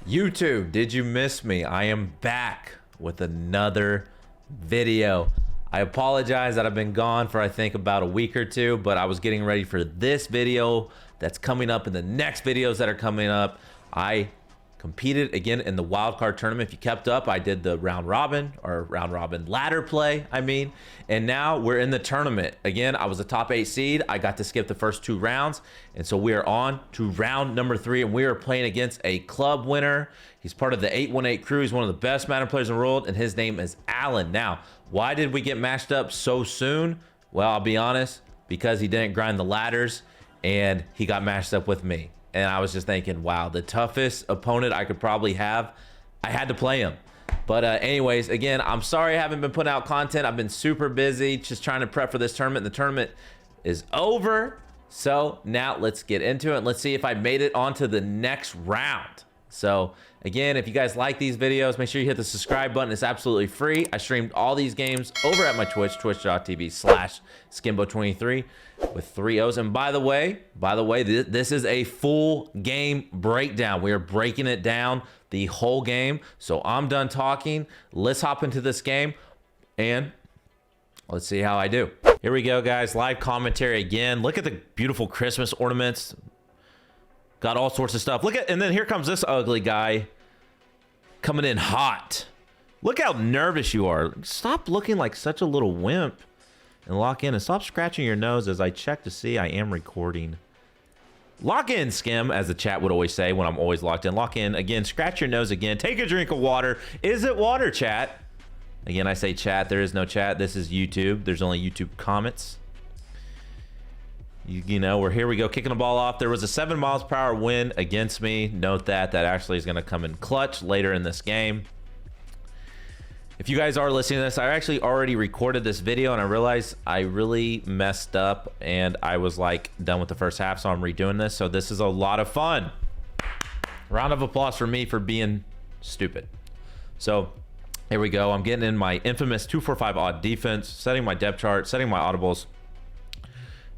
YouTube, did you miss me? I am back with another video. I apologize that I've been gone for I think about a week or two, but I was getting ready for this video that's coming up and the next videos that are coming up. I competed again in the wild card tournament. If you kept up, I did the round robin ladder play, and now we're in the tournament. Again, I was a top 8 seed. I got to skip the first 2 rounds, and so we are on to round number 3, and we are playing against a club winner. He's part of the 818 crew. He's one of the best Madden players in the world, and his name is Alan. Now, why did we get matched up so soon? Well, I'll be honest, because he didn't grind the ladders, and he got matched up with me. And I was just thinking, wow, the toughest opponent I could probably have, I had to play him. But anyways, again, I'm sorry I haven't been putting out content. I've been super busy just trying to prep for this tournament. The tournament is over. So now let's get into it. Let's see if I made it onto the next round. So again, if you guys like these videos, make sure you hit the subscribe button. It's absolutely free. I streamed all these games over at my Twitch, twitch.tv/Skimbo23 with 3 O's. And by the way, this is a full game breakdown. We are breaking it down the whole game. So I'm done talking. Let's hop into this game and let's see how I do. Here we go, guys. Live commentary again. Look at the beautiful Christmas ornaments. Got all sorts of stuff. Look at, and then here comes this ugly guy coming in hot. Look how nervous you are. Stop looking like such a little wimp and lock in, and stop scratching your nose as I check to see I am recording. Lock in, Skim, as the chat would always say when I'm always locked in. Lock in. Again, scratch your nose again. Take a drink of water. Is it water, chat? Again, I say chat. There is no chat. This is YouTube. There's only YouTube comments. You know, here we go, kicking the ball off. There was a 7 miles per hour wind against me. Note that actually is going to come in clutch later in this game. If you guys are listening to this, I actually already recorded this video and I realized I really messed up and I was like done with the first half, so I'm redoing this. So this is a lot of fun. Round of applause for me for being stupid. So here we go. I'm getting in my infamous 245 odd defense, setting my depth chart, setting my audibles.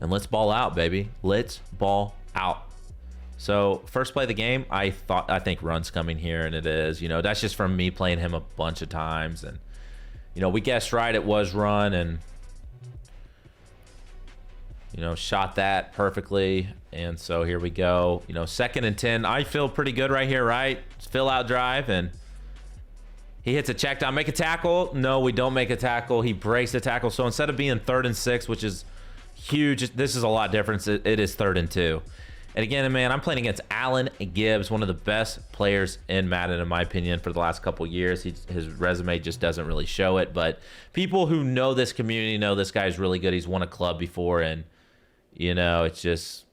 And let's ball out, baby. Let's ball out. So first play of the game, I think run's coming here, and it is. You know, that's just from me playing him a bunch of times, and you know, we guessed right, it was run, and you know, shot that perfectly. And so here we go. You know, 2nd and 10. I feel pretty good right here, right? Fill out drive, and he hits a check down. Make a tackle. No, we don't make a tackle. He breaks the tackle. So instead of being 3rd and 6, which is huge, this is a lot different. It is 3rd and 2. And again, man, I'm playing against Alan Gibbs, one of the best players in Madden, in my opinion, for the last couple years. His resume just doesn't really show it, but people who know this community know this guy's really good. He's won a club before, and you know, it's just,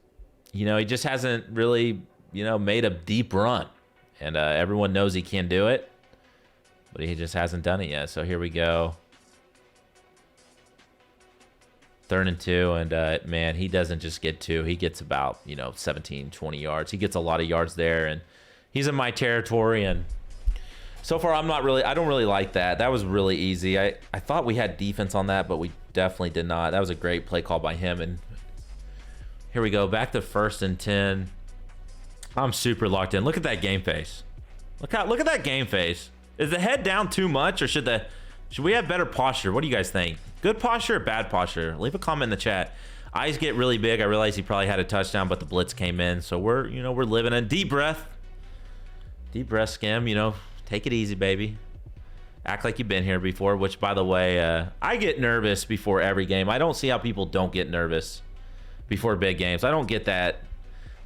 you know, he just hasn't really, you know, made a deep run, and everyone knows he can do it, but he just hasn't done it yet. So here we go. 3rd and 2, and man, he doesn't just get 2. He gets about, you know, 17, 20 yards. He gets a lot of yards there, and he's in my territory, and so far I don't really like that. That was really easy. I thought we had defense on that, but we definitely did not. That was a great play call by him, and here we go, back to 1st and 10. I'm super locked in. Look at that game face. Look at that game face. Is the head down too much, or should we have better posture? What do you guys think? Good posture or bad posture? Leave a comment in the chat. Eyes get really big. I realized he probably had a touchdown, but the blitz came in. So we're living in deep breath. Deep breath, Skim. You know, take it easy, baby. Act like you've been here before, which, by the way, I get nervous before every game. I don't see how people don't get nervous before big games. I don't get that.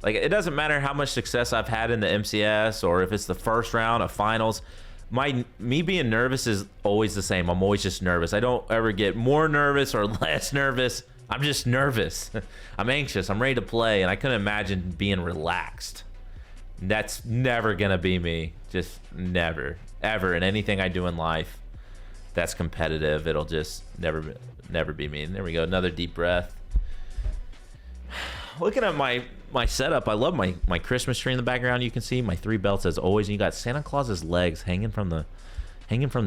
Like, it doesn't matter how much success I've had in the MCS or if it's the first round of finals. Me being nervous is always the same. I'm always just nervous. I don't ever get more nervous or less nervous. I'm just nervous. I'm anxious. I'm ready to play, and I couldn't imagine being relaxed. That's never gonna be me. Just never, ever, in anything I do in life that's competitive. It'll just never be me. And there we go. Another deep breath. Looking at my setup, I love my Christmas tree in the background. You can see my 3 belts as always, and you got Santa Claus's legs hanging from the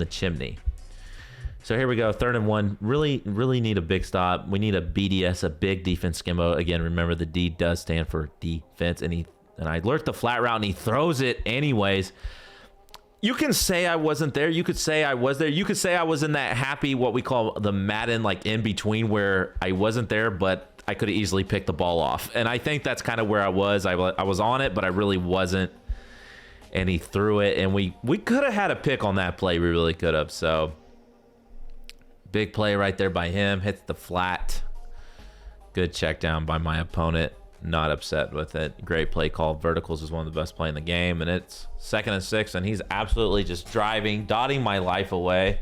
chimney. So here we go, 3rd and 1. Really need a big stop. We need a BDS, a big defense, Skimbo. Again, remember the D does stand for defense, and he And I lurked the flat route, and he throws it anyways. You can say I wasn't there. You could say I was there. You could say I was in that happy, what we call the Madden, like in between, where I wasn't there, but I could have easily picked the ball off. And I think that's kind of where I was. I was on it, but I really wasn't. And he threw it, and we could have had a pick on that play. We really could have. So big play right there by him. Hits the flat. Good check down by my opponent. Not upset with it. Great play call. Verticals is one of the best play in the game, and it's 2nd and 6, and he's absolutely just driving, dotting my life away.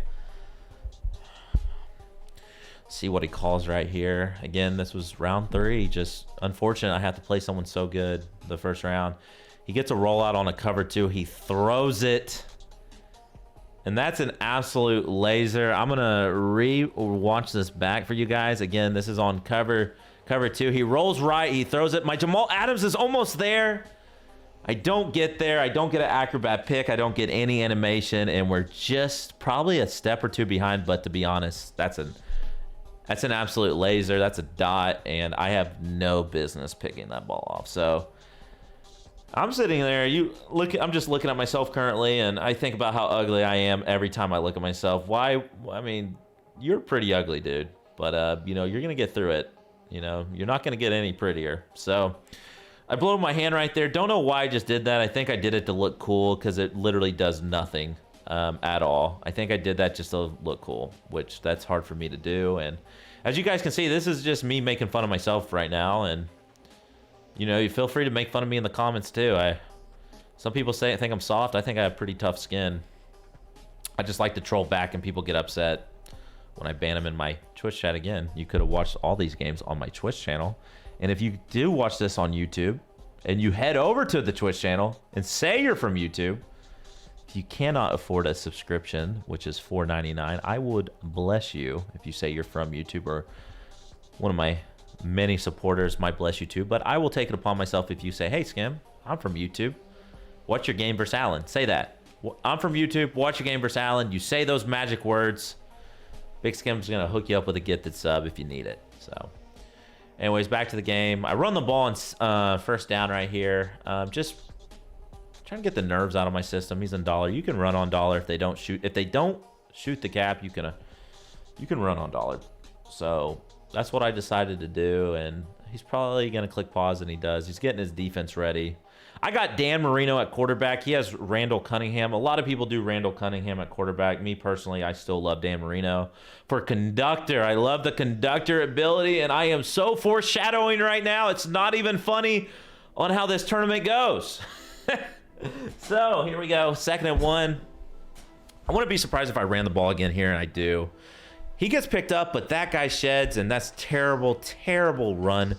See what he calls right here. Again, this was round 3. Just unfortunate I had to play someone so good the first round. He gets a rollout on a cover 2. He throws it. And that's an absolute laser. I'm going to re-watch this back for you guys. Again, this is on cover 2. He rolls right. He throws it. My Jamal Adams is almost there. I don't get there. I don't get an acrobat pick. I don't get any animation. And we're just probably a step or 2 behind. But to be honest, that's an absolute laser. That's a dot. And I have no business picking that ball off. So I'm sitting there. I'm just looking at myself currently, and I think about how ugly I am every time I look at myself. Why? I mean, you're pretty ugly, dude. But you know, you're gonna get through it. You know, you're not gonna get any prettier. So I blew my hand right there. Don't know why I just did that. I think I did it to look cool because it literally does nothing at all. I think I did that just to look cool, which that's hard for me to do. And as you guys can see, this is just me making fun of myself right now. And you know, you feel free to make fun of me in the comments too. Some people think I'm soft. I think I have pretty tough skin. I just like to troll back, and people get upset when I ban them in my Twitch chat. Again, you could have watched all these games on my Twitch channel. And if you do watch this on YouTube and you head over to the Twitch channel and say you're from YouTube, if you cannot afford a subscription, which is $4.99, I would bless you if you say you're from YouTube, or one of my many supporters might bless you too. But I will take it upon myself if you say, hey, Skim, I'm from YouTube. Watch your game versus Allen. Say that. I'm from YouTube. Watch your game versus Allen. You say those magic words. Big Skim's going to hook you up with a gifted sub if you need it. So anyways, back to the game. I run the ball on first down right here. Just trying to get the nerves out of my system. He's in dollar. You can run on dollar if they don't shoot. If they don't shoot the gap, you can run on dollar. So that's what I decided to do, and he's probably going to click pause, and he does. He's getting his defense ready. I got Dan Marino at quarterback. He has Randall Cunningham. A lot of people do Randall Cunningham at quarterback. Me personally, I still love Dan Marino. For conductor, I love the conductor ability, and I am so foreshadowing right now. It's not even funny on how this tournament goes. So here we go, 2nd and 1. I wouldn't be surprised if I ran the ball again here, and I do. He gets picked up, but that guy sheds, and that's terrible, terrible run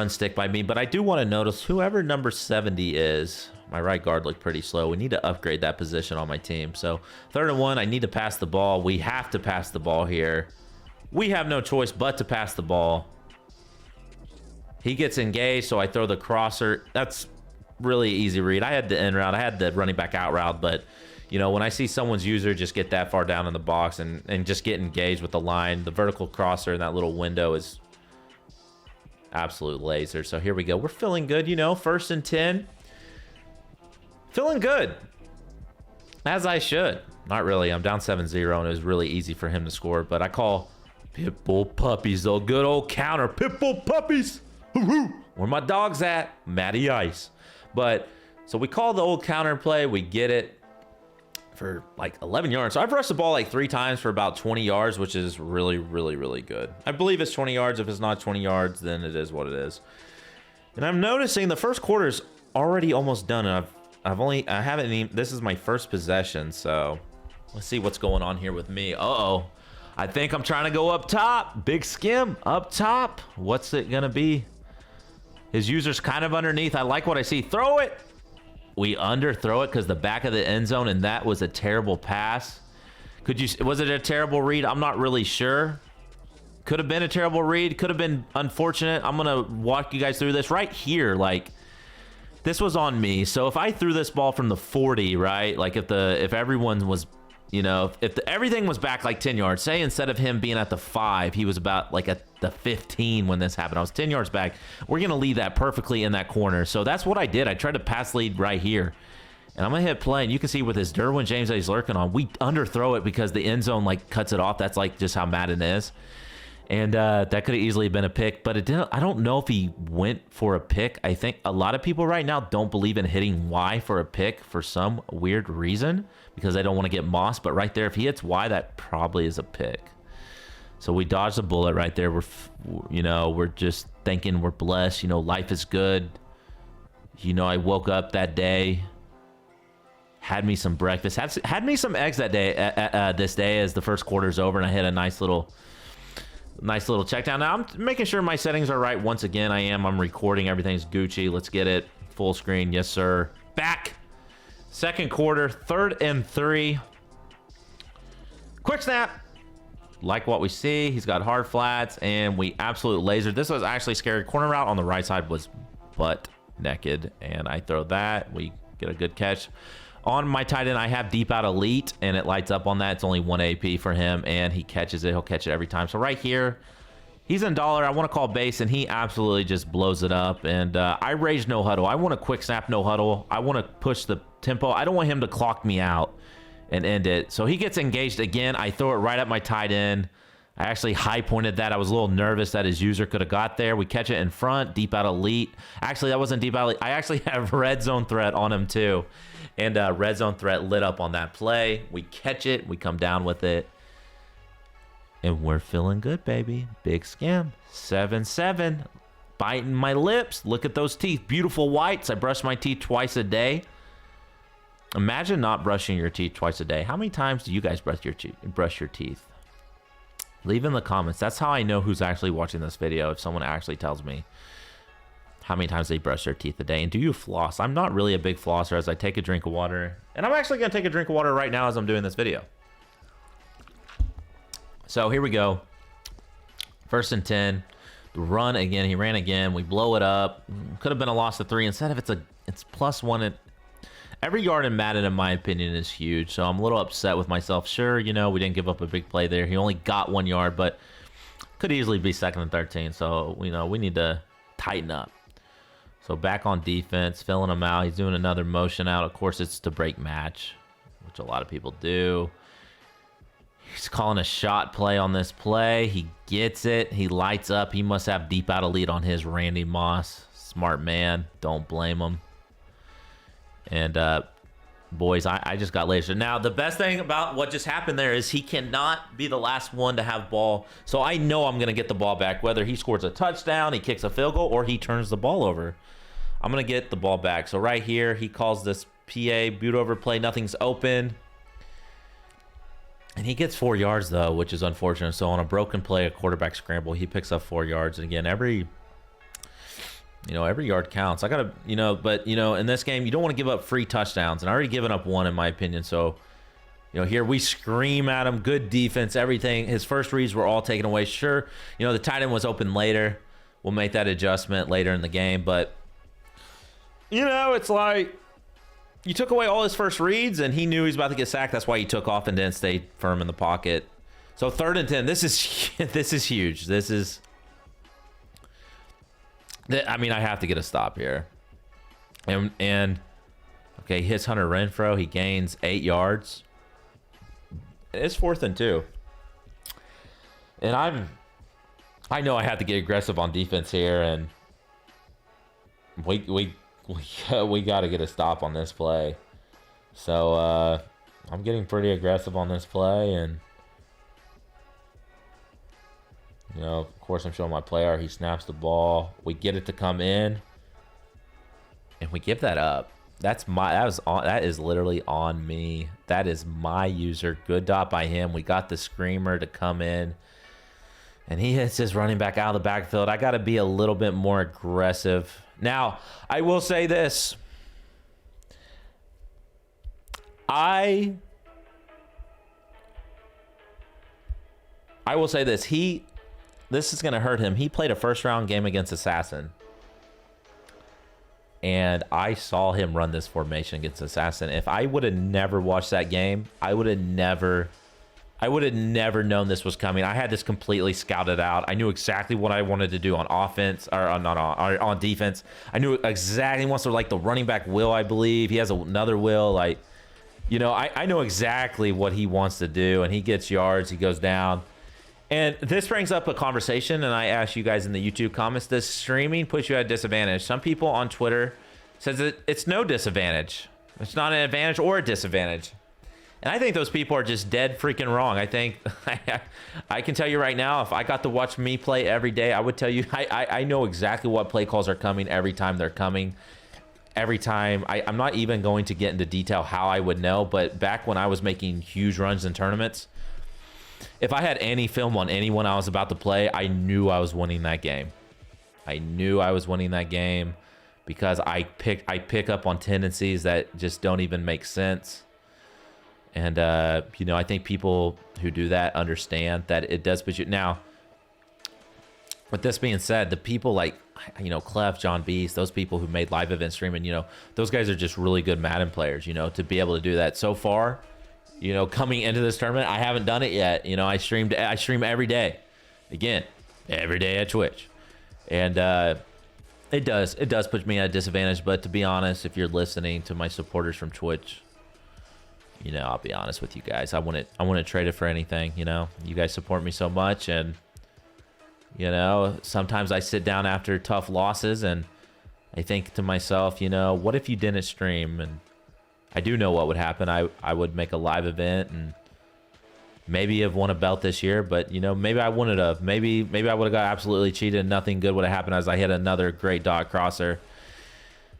stick by me. But I do want to notice whoever number 70 is. My right guard looked pretty slow. We need to upgrade that position on my team. So 3rd and 1, I need to pass the ball. We have to pass the ball here. We have no choice but to pass the ball. He gets engaged, so I throw the crosser. That's really easy read. I had the in route. I had the running back out route, but you know, when I see someone's user just get that far down in the box and just get engaged with the line, the vertical crosser in that little window is absolute laser. So here we go. We're feeling good, you know, 1st and 10. Feeling good. As I should. Not really. I'm down 7-0, and it was really easy for him to score. But I call Pitbull puppies, though. Good old counter. Pitbull puppies. Where my dog's at? Matty Ice. But, so we call the old counter play. We get it for like 11 yards. So I've rushed the ball like 3 times for about 20 yards, which is really, really, really good. I believe it's 20 yards. If it's not 20 yards, then it is what it is. And I'm noticing the first quarter is already almost done. And I haven't even, this is my first possession. So let's see what's going on here with me. Uh-oh. I think I'm trying to go up top. Big Skim up top. What's it going to be? His user's kind of underneath. I like what I see. Throw it. We underthrow it because the back of the end zone, and that was a terrible pass. Was it a terrible read? I'm not really sure. Could have been a terrible read. Could have been unfortunate. I'm going to walk you guys through this right here. Like, this was on me. So if I threw this ball from the 40, right? Like if everyone was You know, if everything was back like 10 yards, say instead of him being at the 5, he was about like at the 15 when this happened. I was 10 yards back. We're going to leave that perfectly in that corner. So that's what I did. I tried to pass lead right here. And I'm going to hit play. And you can see with this Derwin James that he's lurking on, we underthrow it because the end zone like cuts it off. That's like just how Madden is. And that could have easily been a pick, but it didn't. I don't know if he went for a pick. I think a lot of people right now don't believe in hitting Y for a pick for some weird reason because they don't want to get mossed. But right there, if he hits Y, that probably is a pick. So we dodged a bullet right there. We're just thinking we're blessed. You know, life is good. You know, I woke up that day, had me some breakfast, had me some eggs that day. This day as the first quarter's over, and I had a nice little check down. Now I'm making sure my settings are right. Once again, I'm recording. Everything's Gucci. Let's get it full screen. Yes, sir. Back. Second quarter, 3rd and 3. Quick snap. Like what we see. He's got hard flats, and we absolute lasered. This was actually scary. Corner route on the right side was butt naked, and I throw that. We get a good catch. On my tight end, I have deep out elite, and it lights up on that. It's only 1 AP for him, and he catches it. He'll catch it every time. So right here, he's in dollar. I want to call base, and he absolutely just blows it up. And I rage no huddle. I want a quick snap no huddle. I want to push the tempo. I don't want him to clock me out and end it. So he gets engaged again. I throw it right at my tight end. I actually high pointed that. I was a little nervous that his user could have got there. We catch it in front, deep out elite. Actually, that wasn't deep out elite. I actually have red zone threat on him too. And red zone threat lit up on that play. We catch it. We come down with it. And we're feeling good, baby. Big scam. 7-7. Biting my lips. Look at those teeth. Beautiful whites. I brush my teeth twice a day. Imagine not brushing your teeth twice a day. How many times do you guys brush your teeth? Leave in the comments. That's how I know who's actually watching this video. If someone actually tells me how many times they brush their teeth a day. And do you floss? I'm not really a big flosser as I take a drink of water. And I'm actually going to take a drink of water right now as I'm doing this video. So here we go. 1st and 10. Run again. He ran again. We blow it up. Could have been a loss of 3. Instead of it's +1. Every yard in Madden, in my opinion, is huge. So I'm a little upset with myself. Sure, you know, we didn't give up a big play there. He only got 1 yard, but could easily be 2nd and 13. So, you know, we need to tighten up. So back on defense, filling him out. He's doing another motion out. Of course, it's to break match, which a lot of people do. He's calling a shot play on this play. He gets it. He lights up. He must have deep out elite on his Randy Moss. Smart man. Don't blame him. And, boys, I just got lasered. Now, the best thing about what just happened there is he cannot be the last one to have ball. So I know I'm going to get the ball back, whether he scores a touchdown, he kicks a field goal, or he turns the ball over. I'm going to get the ball back. So right here, he calls this PA, boot over play. Nothing's open. And he gets 4 yards, though, which is unfortunate. So on a broken play, a quarterback scramble, he picks up 4 yards. And again, every yard counts. I got to, but, in this game, you don't want to give up free touchdowns. And I already given up 1, in my opinion. So, here we scream at him. Good defense, everything. His first reads were all taken away. Sure, the tight end was open later. We'll make that adjustment later in the game. But, it's like you took away all his first reads, and he knew he was about to get sacked. That's why he took off and didn't stay firm in the pocket. So 3rd and 10. This is huge. This is... I mean, I have to get a stop here. And okay, hits Hunter Renfrow. He gains 8 yards. It's 4th and 2. And I know I have to get aggressive on defense here, and we got to get a stop on this play. So I'm getting pretty aggressive on this play, and of course, I'm showing my player. He snaps the ball. We get it to come in, and we give that up. That is literally on me. That is my user. Good dot by him. We got the screamer to come in, and he hits his running back out of the backfield. I got to be a little bit more aggressive. Now, I will say this. I will say this. This is going to hurt him. He played a first-round game against Assassin. And I saw him run this formation against Assassin. If I would have never watched that game, I would have never known this was coming. I had this completely scouted out. I knew exactly what I wanted to do on offense, or on defense. I knew exactly, he wants to like the running back will, I believe. He has another will. Like, you know, I know exactly what he wants to do, and he gets yards, he goes down. And this brings up a conversation, and I asked you guys in the YouTube comments, does streaming put you at a disadvantage? Some people on Twitter says that it's no disadvantage. It's not an advantage or a disadvantage. And I think those people are just dead freaking wrong. I think, I can tell you right now, if I got to watch me play every day, I would tell you, I know exactly what play calls are coming every time they're coming. Every time. I'm not even going to get into detail how I would know, but back when I was making huge runs in tournaments, if I had any film on anyone I was about to play, I knew I was winning that game. I knew I was winning that game because I pick up on tendencies that just don't even make sense. And, you know, I think people who do that understand that it does put you... Now, with this being said, the people like, you know, Clef, John Beast, those people who made live event streaming, you know, those guys are just really good Madden players, you know, to be able to do that. So far, you know, coming into this tournament, I haven't done it yet. You know, I stream every day. Again, every day at Twitch. And it does put me at a disadvantage. But to be honest, if you're listening to my supporters from Twitch, you know, I'll be honest with you guys. I wouldn't trade it for anything, you know. You guys support me so much, and you know, sometimes I sit down after tough losses and I think to myself, you know, what if you didn't stream? And I do know what would happen. I would make a live event and maybe have won a belt this year, but you know, maybe I wouldn't have. Maybe I would have got absolutely cheated and nothing good would have happened as I hit another great dot crosser.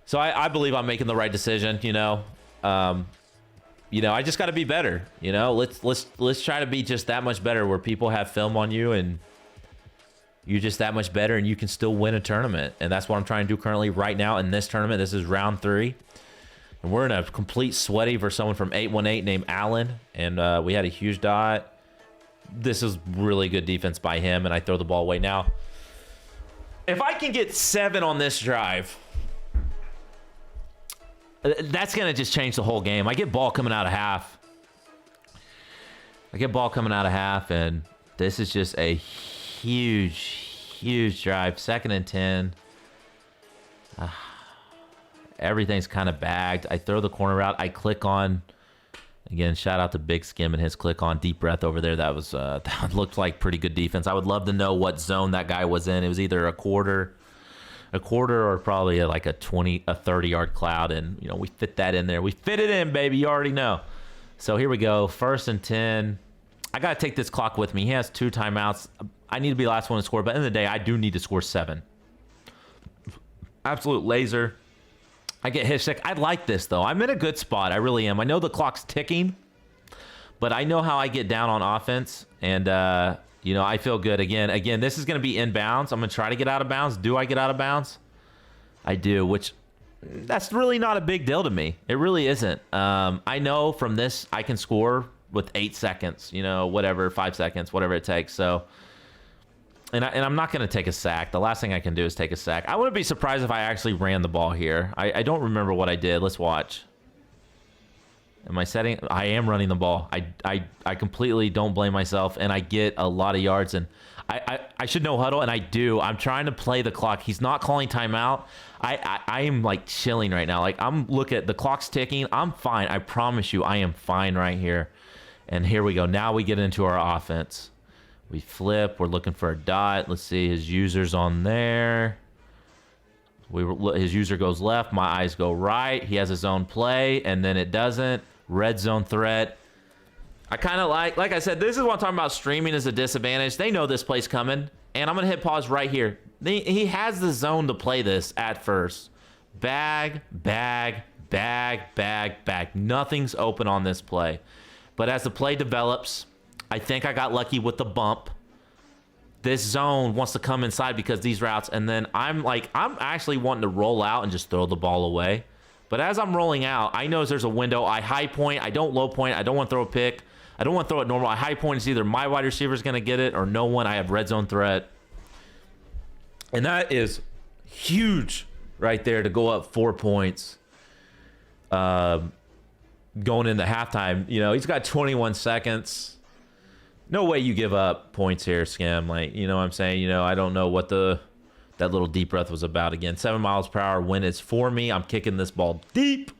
So I believe I'm making the right decision, you know. You know, I just got to be better, you know. Let's try to be just that much better where people have film on you and you're just that much better and you can still win a tournament. And that's what I'm trying to do currently right now in this tournament. This is round 3. And we're in a complete sweaty for someone from 818 named Allen. And we had a huge dot. This is really good defense by him, and I throw the ball away. Now, if I can get 7 on this drive, that's going to just change the whole game. I get ball coming out of half. And this is just a huge drive. 2nd and 10. Everything's kind of bagged. I throw the corner route. I click on, again, shout out to Big Skim and his click on deep breath over there. That was that looked like pretty good defense. I would love to know what zone that guy was in. It was either a quarter or probably like a 30 yard cloud, and you know, we fit that in there. We fit it in, baby. You already know. So here we go. 1st and 10. I got to take this clock with me. He has 2 timeouts. I need to be the last one to score, but at the end of the day, I do need to score 7. Absolute laser. I get hit sick. I like this, though. I'm in a good spot. I really am. I know the clock's ticking, but I know how I get down on offense, and, you know, I feel good. Again, this is going to be inbounds. I'm going to try to get out of bounds. Do I get out of bounds? I do, which that's really not a big deal to me. It really isn't. I know from this I can score with 8 seconds, you know, whatever, 5 seconds, whatever it takes. So, and I'm not going to take a sack. The last thing I can do is take a sack. I wouldn't be surprised if I actually ran the ball here. I don't remember what I did. Let's watch. Am I setting? I am running the ball. I completely don't blame myself, and I get a lot of yards. And I should know huddle, and I do. I'm trying to play the clock. He's not calling timeout. I am like chilling right now. Like I'm look at the clock's ticking. I'm fine. I promise you, I am fine right here. And here we go. Now we get into our offense. We flip. We're looking for a dot. Let's see. His user's on there. His user goes left. My eyes go right. He has his own play, and then it doesn't. Red zone threat. I kind of like I said, this is what I'm talking about. Streaming is a disadvantage. They know this play's coming, and I'm going to hit pause right here. He has the zone to play this at first. Bag. Nothing's open on this play. But as the play develops, I think I got lucky with the bump. This zone wants to come inside because these routes, and then I'm actually wanting to roll out and just throw the ball away. But as I'm rolling out, I know there's a window. I high point. I don't low point. I don't want to throw a pick. I don't want to throw it normal. I high point is either my wide receiver is going to get it or no one. I have red zone threat. And that is huge right there to go up 4 points. Going into halftime, you know, he's got 21 seconds. No way you give up points here, Skim. Like, you know what I'm saying? You know, I don't know what that little deep breath was about. Again, 7 miles per hour win is for me. I'm kicking this ball deep.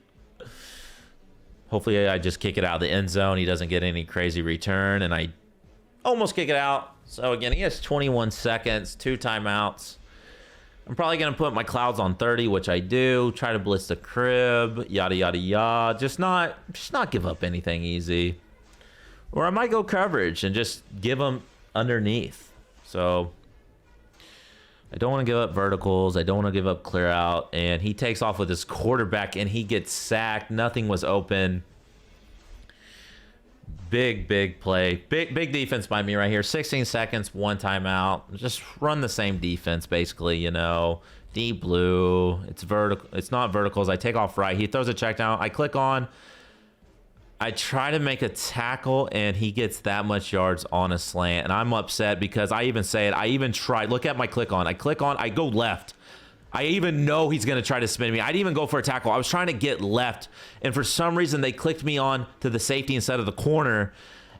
Hopefully I just kick it out of the end zone. He doesn't get any crazy return, and I almost kick it out. So, again, he has 21 seconds, 2 timeouts. I'm probably going to put my clouds on 30, which I do. Try to blitz the crib, yada, yada, yada. Just not give up anything easy. Or I might go coverage and just give them underneath. So I don't want to give up verticals. I don't want to give up clear out. And he takes off with his quarterback, and he gets sacked. Nothing was open. Big play. Big defense by me right here. 16 seconds, 1 timeout. Just run the same defense, basically, you know. Deep blue. It's vertical. It's not verticals. I take off right. He throws a check down. I click on. I try to make a tackle, and he gets that much yards on a slant. And I'm upset because I even say it. I even tried. Look at my click on. I click on. I go left. I even know he's going to try to spin me. I didn't even go for a tackle. I was trying to get left, and for some reason, they clicked me on to the safety instead of the corner,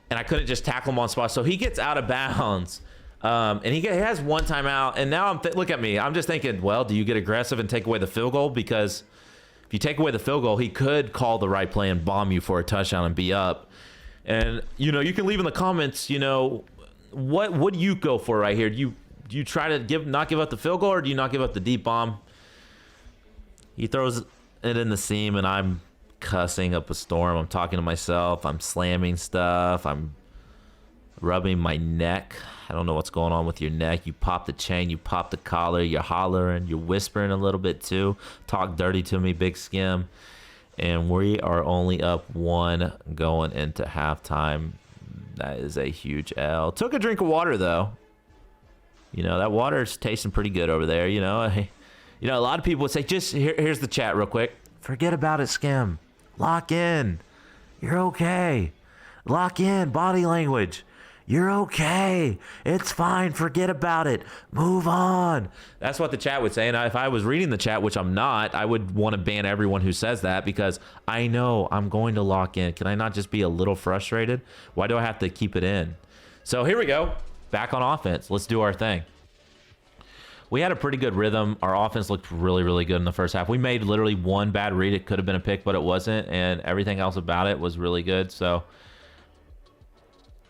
and I couldn't just tackle him on spot. So he gets out of bounds, and he has 1 timeout, and now look at me. I'm just thinking, well, do you get aggressive and take away the field goal? Because if you take away the field goal, he could call the right play and bomb you for a touchdown and be up. And, you know, you can leave in the comments, you know, what do you go for right here? Do you try to not give up the field goal, or do you not give up the deep bomb? He throws it in the seam, and I'm cussing up a storm. I'm talking to myself. I'm slamming stuff. I'm rubbing my neck. I don't know what's going on with your neck. You pop the chain. You pop the collar. You're hollering. You're whispering a little bit too. Talk dirty to me, Big Skim. And we are only up 1 going into halftime. That is a huge L. Took a drink of water, though. You know, that water's tasting pretty good over there, you know. You know, a lot of people would say, just here's the chat real quick. Forget about it, Skim. Lock in. You're okay. Lock in. Body language. You're okay. It's fine. Forget about it. Move on. That's what the chat would say. And if I was reading the chat, which I'm not, I would want to ban everyone who says that, because I know I'm going to lock in. Can I not just be a little frustrated? Why do I have to keep it in? So here we go. Back on offense. Let's do our thing. We had a pretty good rhythm. Our offense looked really, really good in the first half. We made literally 1 bad read. It could have been a pick, but it wasn't. And everything else about it was really good. So,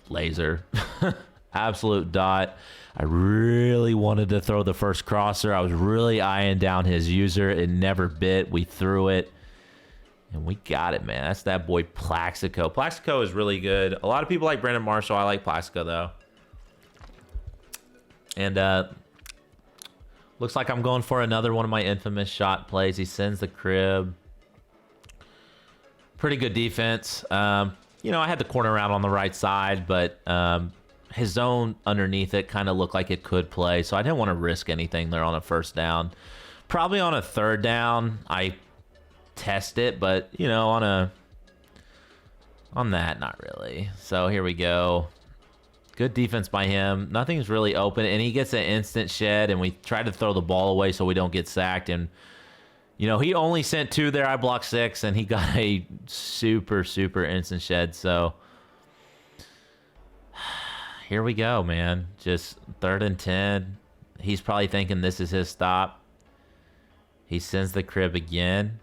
laser. Absolute dot. I really wanted to throw the first crosser. I was really eyeing down his user. It never bit. We threw it. And we got it, man. That's that boy Plaxico. Plaxico is really good. A lot of people like Brandon Marshall. I like Plaxico, though. And looks like I'm going for another one of my infamous shot plays. He sends the crib. Pretty good defense. You know, I had the corner out on the right side, but his zone underneath it kind of looked like it could play, so I didn't want to risk anything there on a first down. Probably on a 3rd down, I test it, but, you know, on that, not really. So here we go. Good defense by him. Nothing's really open, and he gets an instant shed, and we try to throw the ball away so we don't get sacked. And, you know, he only sent 2 there. I blocked 6, and he got a super instant shed. So here we go, man. Just 3rd and 10. He's probably thinking this is his stop. He sends the crib again.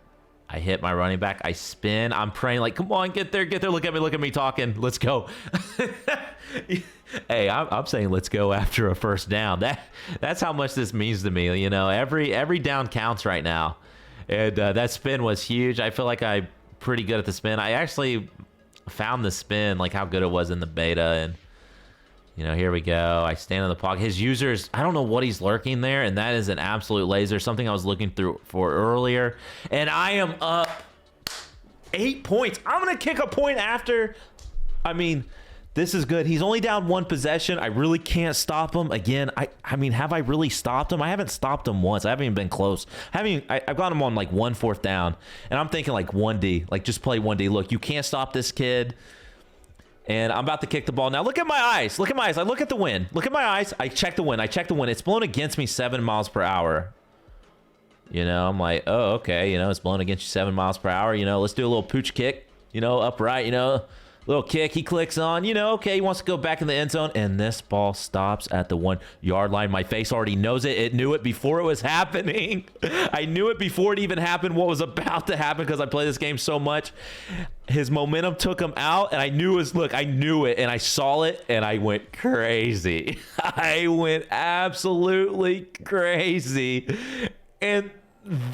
I hit my running back. I spin. I'm praying like, come on, get there. Look at me talking. Let's go. Hey, I'm saying let's go after a first down. That's how much this means to me. You know, every down counts right now. And that spin was huge. I feel like I'm pretty good at the spin. I actually found the spin, like how good it was in the beta. And, you know, here we go. I stand in the pocket. His users, I don't know what he's lurking there, and that is an absolute laser. Something I was looking through for earlier. And I am up 8 points. I'm going to kick a point after. I mean, this is good. He's only down 1 possession. I really can't stop him. Again, I mean, have I really stopped him? I haven't stopped him once. I haven't even been close. I've got him on like 1 4th down, and I'm thinking like 1D. Like, just play 1D. Look, you can't stop this kid. And I'm about to kick the ball. Now, look at my eyes. Look at my eyes. I look at the wind. Look at my eyes. I check the wind. It's blown against me 7 miles per hour. You know, I'm like, oh, okay. You know, it's blowing against you 7 miles per hour. You know, let's do a little pooch kick, you know, upright, you know, little kick. He clicks on, you know, okay, he wants to go back in the end zone. And this ball stops at the 1 yard line. My face already knows it. It knew it before it was happening. I knew it before it even happened, what was about to happen, because I play this game so much. His momentum took him out, and I knew it was, look, I knew it, and I saw it, and I went crazy. I went absolutely crazy. And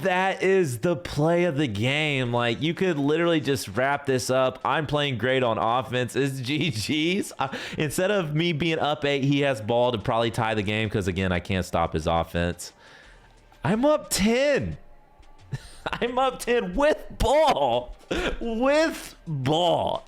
that is the play of the game. Like, you could literally just wrap this up. I'm playing great on offense. It's GG's. Instead of me being up 8, he has ball to probably tie the game because, again, I can't stop his offense. I'm up 10. I'm up 10 with ball. With ball.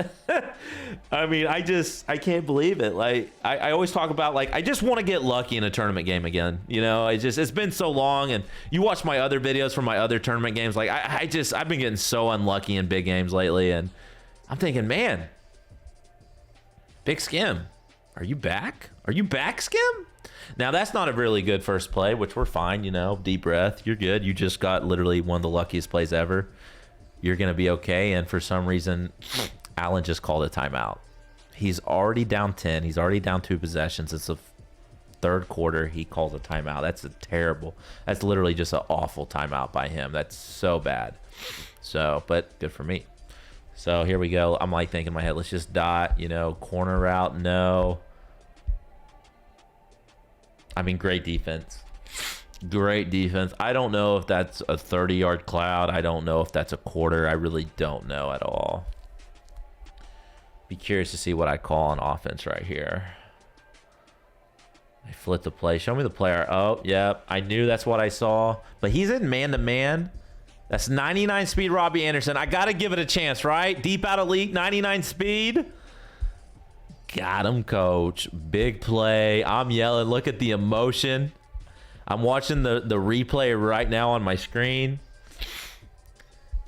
I mean, I can't believe it. Like, I always talk about, like, I just want to get lucky in a tournament game again. You know, it's been so long, and you watch my other videos from my other tournament games. Like, I've been getting so unlucky in big games lately, and I'm thinking, man, Big Skim, are you back? Are you back, Skim? Now, that's not a really good first play, which we're fine, you know, deep breath. You're good. You just got literally one of the luckiest plays ever. You're going to be okay. And for some reason, Allen just called a timeout. He's already down 10. He's already down 2 possessions. It's the third quarter. He calls a timeout. That's literally just an awful timeout by him. That's so bad. So, but good for me. So here we go. I'm like thinking in my head, let's just dot, you know, corner route. No. I mean, great defense. Great defense. I don't know if that's a 30-yard cloud. I don't know if that's a quarter. I really don't know at all. Be curious to see what I call on offense right here. I flip the play. Show me the player. Oh, yep. I knew that's what I saw. But he's in man-to-man. That's 99 speed Robbie Anderson. I got to give it a chance, right? Deep out elite, 99 speed. Got him, coach. Big play. I'm yelling. Look at the emotion. I'm watching the replay right now on my screen.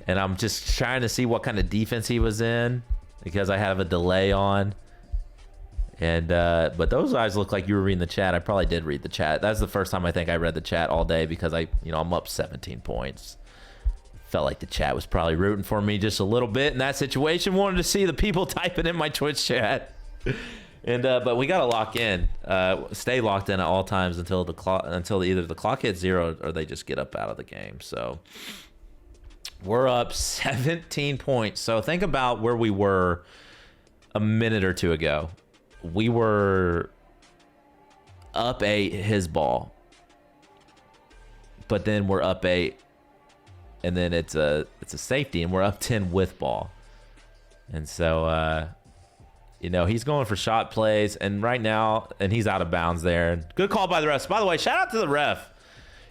And I'm just trying to see what kind of defense he was in because I have a delay on. And but those eyes look like you were reading the chat. I probably did read the chat. That's the first time I think I read the chat all day because I'm up 17 points. Felt like the chat was probably rooting for me just a little bit in that situation. Wanted to see the people typing in my Twitch chat. And but we gotta lock in, stay locked in at all times until either the clock hits 0 or they just get up out of the game. So we're up 17 points. So think about where we were a minute or two ago. We were up 8, his ball, but then we're up 8, and then it's a safety, and we're up 10 with ball, and so. You know, he's going for shot plays, and right now, and he's out of bounds there. Good call by the refs. By the way, shout out to the ref.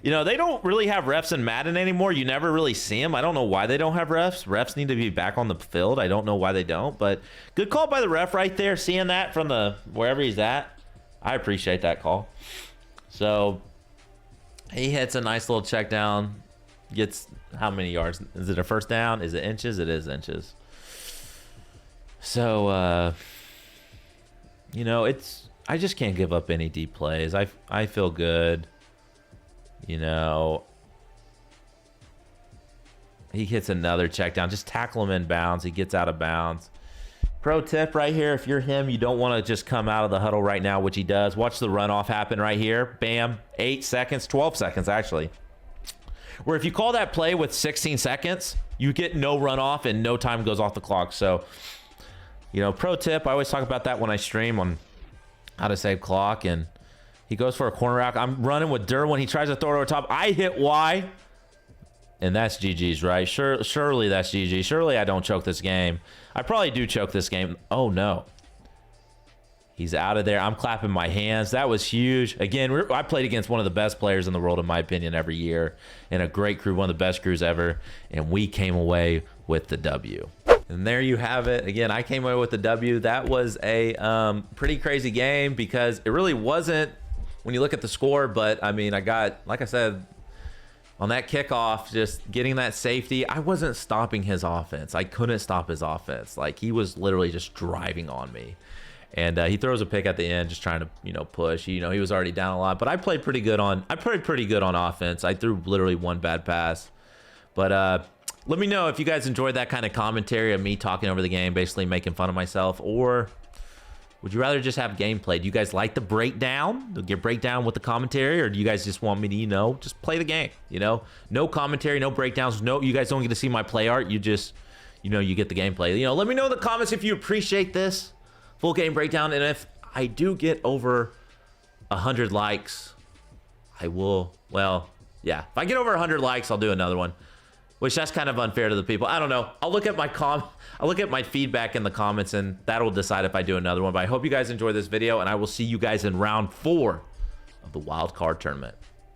You know, they don't really have refs in Madden anymore. You never really see them. I don't know why they don't have refs. Refs need to be back on the field. I don't know why they don't, but good call by the ref right there, seeing that from wherever he's at. I appreciate that call. So he hits a nice little check down, gets how many yards? Is it a first down? Is it inches? It is inches. So, you know, I just can't give up any deep plays. I feel good. You know, he hits another check down. Just tackle him in bounds. He gets out of bounds. Pro tip right here, if you're him, you don't want to just come out of the huddle right now, which he does. Watch the runoff happen right here. Bam. 8 seconds, 12 seconds, actually. Where if you call that play with 16 seconds, you get no runoff and no time goes off the clock. So, you know, pro tip, I always talk about that when I stream on how to save clock. And he goes for a corner route. I'm running with Derwin. He tries to throw it over top. I hit Y. And that's GG's, right? Surely that's GG. Surely I don't choke this game. I probably do choke this game. Oh, no. He's out of there. I'm clapping my hands. That was huge. Again, I played against one of the best players in the world, in my opinion, every year. And a great crew, one of the best crews ever. And we came away with the W. And there you have it. Again, I came away with the W. That was a pretty crazy game because it really wasn't when you look at the score. But, I mean, I got, like I said, on that kickoff, just getting that safety, I wasn't stopping his offense. I couldn't stop his offense. Like, he was literally just driving on me. And he throws a pick at the end, just trying to, push. He was already down a lot, but I played pretty good on offense. I threw literally one bad pass. But let me know if you guys enjoyed that kind of commentary of me talking over the game, basically making fun of myself, or would you rather just have gameplay? Do you guys like the breakdown? Get breakdown with the commentary, or do you guys just want me to, just play the game? No commentary, no breakdowns. No, you guys don't get to see my play art. You just, you get the gameplay. Let me know in the comments if you appreciate this full game breakdown, and if I do get over 100 likes, I will. Well, yeah, if I get over 100 likes, I'll do another one. Which that's kind of unfair to the people. I don't know. I'll look at my feedback in the comments, and that'll decide if I do another one. But I hope you guys enjoy this video, and I will see you guys in round 4 of the wild card tournament.